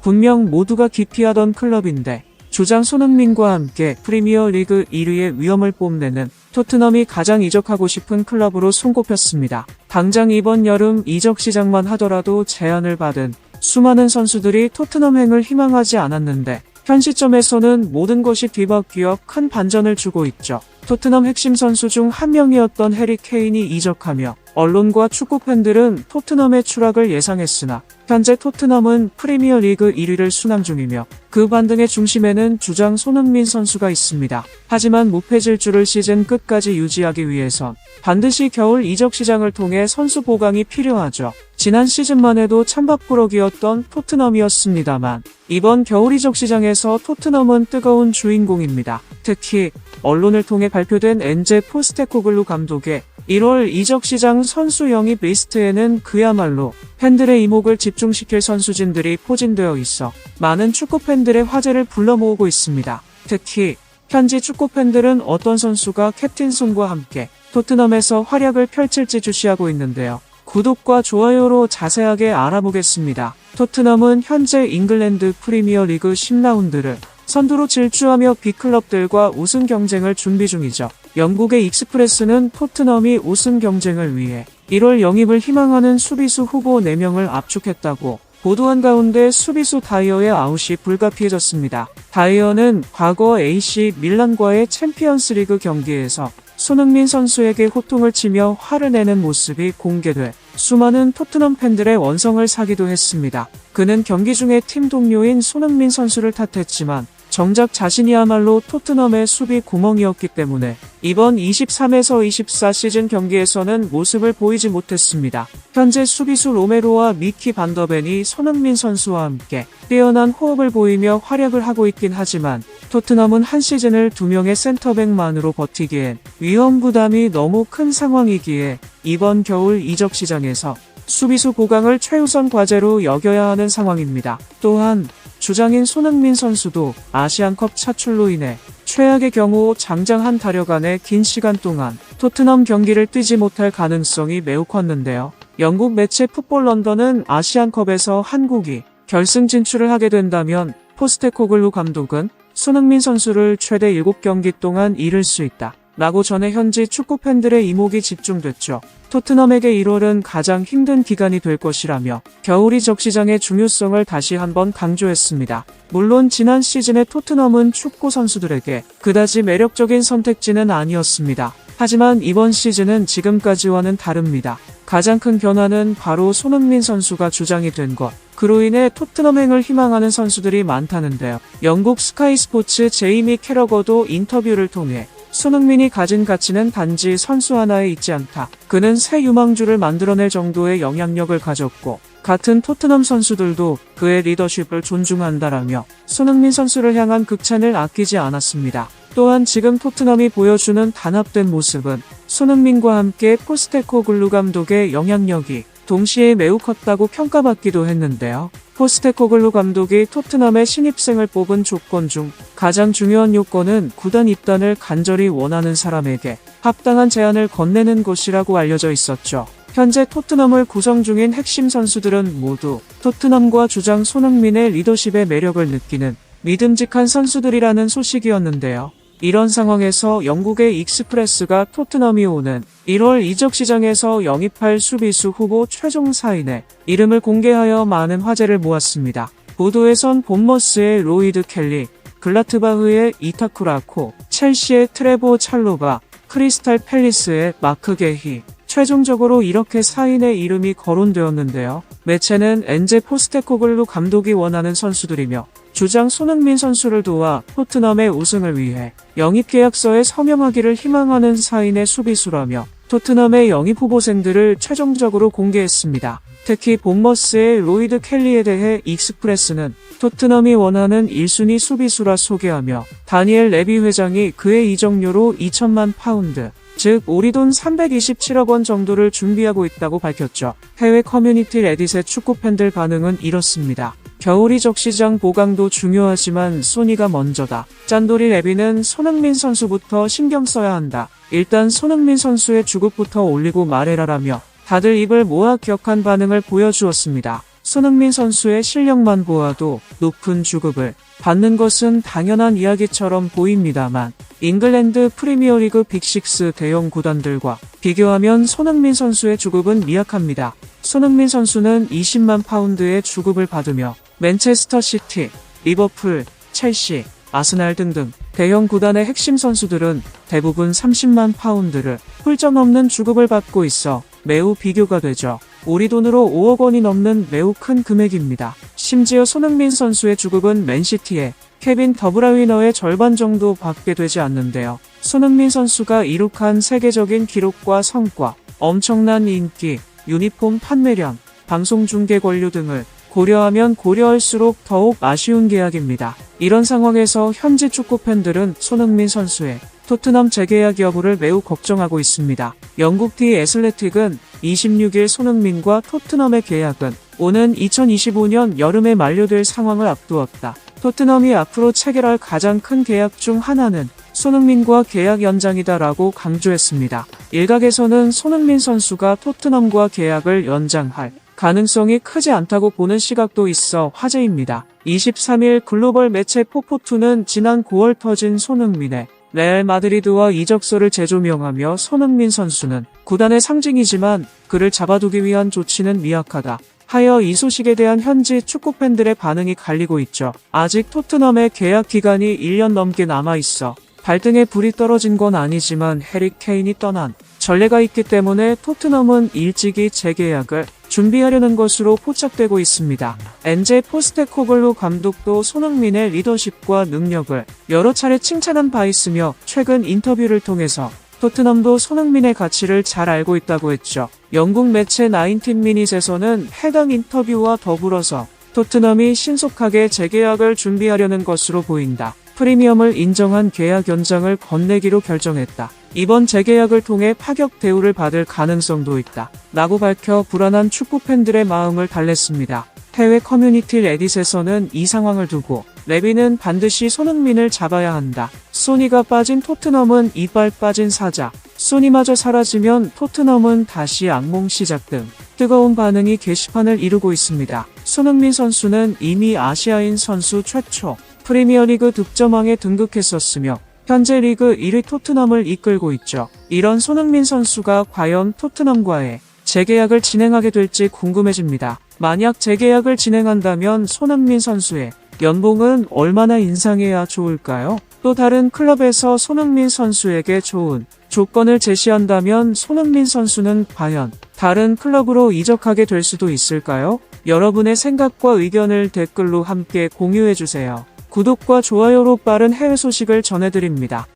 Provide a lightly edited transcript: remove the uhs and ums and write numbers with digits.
분명 모두가 기피하던 클럽인데 주장 손흥민과 함께 프리미어리그 1위의 위험을 뽐내는 토트넘이 가장 이적하고 싶은 클럽으로 손꼽혔습니다. 당장 이번 여름 이적 시장만 하더라도 제안을 받은 수많은 선수들이 토트넘행을 희망하지 않았는데 현 시점에서는 모든 것이 뒤바뀌어 큰 반전을 주고 있죠. 토트넘 핵심 선수 중 한 명이었던 해리 케인이 이적하며 언론과 축구 팬들은 토트넘의 추락을 예상했으나 현재 토트넘은 프리미어리그 1위를 순항 중이며 그 반등의 중심에는 주장 손흥민 선수가 있습니다. 하지만 무패 질주를 시즌 끝까지 유지하기 위해선 반드시 겨울 이적 시장을 통해 선수 보강이 필요하죠. 지난 시즌만 해도 찬밥꾸러기였던 토트넘이었습니다만 이번 겨울 이적 시장에서 토트넘은 뜨거운 주인공입니다. 특히 언론을 통해 발표된 엔제 포스테코글루 감독의 1월 이적 시장 선수 영입 리스트에는 그야말로 팬들의 이목을 집중시킬 선수진들이 포진되어 있어 많은 축구 팬들의 화제를 불러 모으고 있습니다. 특히 현지 축구 팬들은 어떤 선수가 캡틴손과 함께 토트넘에서 활약을 펼칠지 주시하고 있는데요. 구독과 좋아요로 자세하게 알아보겠습니다. 토트넘은 현재 잉글랜드 프리미어리그 10라운드를 선두로 질주하며 B클럽들과 우승 경쟁을 준비 중이죠. 영국의 익스프레스는 토트넘이 우승 경쟁을 위해 1월 영입을 희망하는 수비수 후보 4명을 압축했다고 보도한 가운데 수비수 다이어의 아웃이 불가피해졌습니다. 다이어는 과거 AC 밀란과의 챔피언스리그 경기에서 손흥민 선수에게 호통을 치며 화를 내는 모습이 공개돼 수많은 토트넘 팬들의 원성을 사기도 했습니다. 그는 경기 중에 팀 동료인 손흥민 선수를 탓했지만 정작 자신이야말로 토트넘의 수비 구멍이었기 때문에 이번 23에서 24 시즌 경기에서는 모습을 보이지 못했습니다. 현재 수비수 로메로와 미키 반더벤이 손흥민 선수와 함께 뛰어난 호흡을 보이며 활약을 하고 있긴 하지만 토트넘은 한 시즌을 2명의 센터백만으로 버티기엔 위험 부담이 너무 큰 상황이기에 이번 겨울 이적 시장에서 수비수 보강을 최우선 과제로 여겨야 하는 상황입니다. 또한 주장인 손흥민 선수도 아시안컵 차출로 인해 최악의 경우 장장 한 달여간의 긴 시간 동안 토트넘 경기를 뛰지 못할 가능성이 매우 컸는데요. 영국 매체 풋볼 런던은 아시안컵에서 한국이 결승 진출을 하게 된다면 포스테코글루 감독은 손흥민 선수를 최대 7경기 동안 잃을 수 있다 라고 전해 현지 축구 팬들의 이목이 집중됐죠. 토트넘에게 1월은 가장 힘든 기간이 될 것이라며 겨울 이적 시장의 중요성을 다시 한번 강조했습니다. 물론 지난 시즌의 토트넘은 축구 선수들에게 그다지 매력적인 선택지는 아니었습니다. 하지만 이번 시즌은 지금까지와는 다릅니다. 가장 큰 변화는 바로 손흥민 선수가 주장이 된 것. 그로 인해 토트넘행을 희망하는 선수들이 많다는데요. 영국 스카이 스포츠 제이미 캐러거도 인터뷰를 통해 손흥민이 가진 가치는 단지 선수 하나에 있지 않다. 그는 새 유망주를 만들어낼 정도의 영향력을 가졌고 같은 토트넘 선수들도 그의 리더십을 존중한다라며 손흥민 선수를 향한 극찬을 아끼지 않았습니다. 또한 지금 토트넘이 보여주는 단합된 모습은 손흥민과 함께 포스테코글루 감독의 영향력이 동시에 매우 컸다고 평가받기도 했는데요. 포스테코글루 감독이 토트넘의 신입생을 뽑은 조건 중 가장 중요한 요건은 구단 입단을 간절히 원하는 사람에게 합당한 제안을 건네는 것이라고 알려져 있었죠. 현재 토트넘을 구성 중인 핵심 선수들은 모두 토트넘과 주장 손흥민의 리더십의 매력을 느끼는 믿음직한 선수들이라는 소식이었는데요. 이런 상황에서 영국의 익스프레스가 토트넘이 오는 1월 이적 시장에서 영입할 수비수 후보 최종 4인의 이름을 공개하여 많은 화제를 모았습니다. 보도에선 본머스의 로이드 켈리, 글라트바흐의 이타쿠라코, 첼시의 트레보 찰로바, 크리스탈 팰리스의 마크 게히, 최종적으로 이렇게 4인의 이름이 거론되었는데요. 매체는 엔제 포스테코글루 감독이 원하는 선수들이며 주장 손흥민 선수를 도와 토트넘의 우승을 위해 영입계약서에 서명하기를 희망하는 4인의 수비수라며 토트넘의 영입 후보생들을 최종적으로 공개했습니다. 특히 본머스의 로이드 켈리에 대해 익스프레스는 토트넘이 원하는 1순위 수비수라 소개하며 다니엘 레비 회장이 그의 이적료로 2천만 파운드, 즉 우리 돈 327억 원 정도를 준비하고 있다고 밝혔죠. 해외 커뮤니티 레딧의 축구 팬들 반응은 이렇습니다. 겨울 이적 시장 보강도 중요하지만 소니가 먼저다. 짠돌이 레비는 손흥민 선수부터 신경 써야 한다. 일단 손흥민 선수의 주급부터 올리고 말해라라며 다들 입을 모아 격한 반응을 보여주었습니다. 손흥민 선수의 실력만 보아도 높은 주급을 받는 것은 당연한 이야기처럼 보입니다만 잉글랜드 프리미어리그 빅6 대형 구단들과 비교하면 손흥민 선수의 주급은 미약합니다. 손흥민 선수는 20만 파운드의 주급을 받으며 맨체스터 시티, 리버풀, 첼시, 아스날 등등 대형 구단의 핵심 선수들은 대부분 30만 파운드를 훌쩍 넘는 주급을 받고 있어 매우 비교가 되죠. 우리 돈으로 5억 원이 넘는 매우 큰 금액입니다. 심지어 손흥민 선수의 주급은 맨시티의 케빈 더브라위너의 절반 정도 받게 되지 않는데요. 손흥민 선수가 이룩한 세계적인 기록과 성과, 엄청난 인기, 유니폼 판매량, 방송 중계 권료 등을 고려하면 고려할수록 더욱 아쉬운 계약입니다. 이런 상황에서 현지 축구 팬들은 손흥민 선수의 토트넘 재계약 여부를 매우 걱정하고 있습니다. 영국 디 애슬레틱은 26일 손흥민과 토트넘의 계약은 오는 2025년 여름에 만료될 상황을 앞두었다. 토트넘이 앞으로 체결할 가장 큰 계약 중 하나는 손흥민과 계약 연장이다라고 강조했습니다. 일각에서는 손흥민 선수가 토트넘과 계약을 연장할 가능성이 크지 않다고 보는 시각도 있어 화제입니다. 23일 글로벌 매체 포포투는 지난 9월 터진 손흥민의 레알 마드리드와 이적설을 재조명하며 손흥민 선수는 구단의 상징이지만 그를 잡아두기 위한 조치는 미약하다 하여 이 소식에 대한 현지 축구팬들의 반응이 갈리고 있죠. 아직 토트넘의 계약 기간이 1년 넘게 남아있어 발등에 불이 떨어진 건 아니지만 해리 케인이 떠난 전례가 있기 때문에 토트넘은 일찍이 재계약을 준비하려는 것으로 포착되고 있습니다. 엔제 포스테코글루 감독도 손흥민의 리더십과 능력을 여러 차례 칭찬한 바 있으며 최근 인터뷰를 통해서 토트넘도 손흥민의 가치를 잘 알고 있다고 했죠. 영국 매체 19미닛에서는 해당 인터뷰와 더불어서 토트넘이 신속하게 재계약을 준비하려는 것으로 보인다. 프리미엄을 인정한 계약 연장을 건네기로 결정했다. 이번 재계약을 통해 파격 대우를 받을 가능성도 있다. 라고 밝혀 불안한 축구 팬들의 마음을 달랬습니다. 해외 커뮤니티 레딧에서는 이 상황을 두고 레비는 반드시 손흥민을 잡아야 한다. 소니가 빠진 토트넘은 이빨 빠진 사자. 소니마저 사라지면 토트넘은 다시 악몽 시작 등 뜨거운 반응이 게시판을 이루고 있습니다. 손흥민 선수는 이미 아시아인 선수 최초 프리미어리그 득점왕에 등극했었으며 현재 리그 1위 토트넘을 이끌고 있죠. 이런 손흥민 선수가 과연 토트넘과의 재계약을 진행하게 될지 궁금해집니다. 만약 재계약을 진행한다면 손흥민 선수의 연봉은 얼마나 인상해야 좋을까요? 또 다른 클럽에서 손흥민 선수에게 좋은 조건을 제시한다면 손흥민 선수는 과연 다른 클럽으로 이적하게 될 수도 있을까요? 여러분의 생각과 의견을 댓글로 함께 공유해주세요. 구독과 좋아요로 빠른 해외 소식을 전해드립니다.